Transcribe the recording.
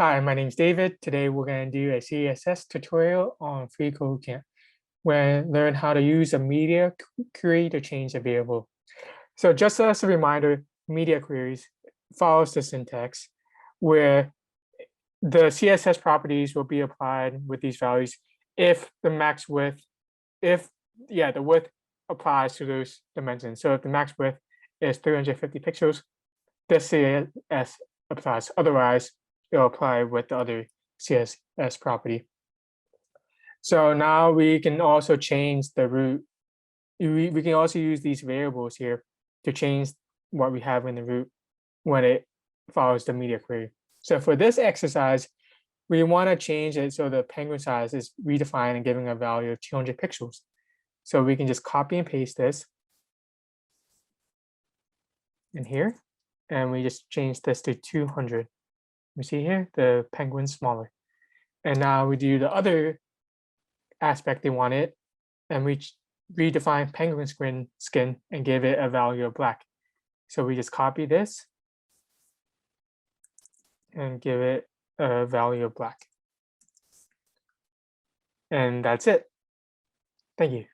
Hi, my name's David. Today we're going to do a CSS tutorial on freeCodeCamp, where learn how to use a media query to change a variable. So just as a reminder, media queries follows the syntax where the CSS properties will be applied with these values if the max width, the width applies to those dimensions. So if the max width is 350 pixels, this CSS applies. Otherwise, it'll apply with the other CSS property. So now we can also change the root. We can also use these variables here to change what we have in the root when it follows the media query. So for this exercise, we want to change it so the penguin size is redefined and giving a value of 200 pixels. So we can just copy and paste this in here, and we just change this to 200. You see here, the penguin's smaller. And now we do the other aspect they wanted, and we redefine penguin skin and give it a value of black. So we just copy this and give it a value of black. And that's it. Thank you.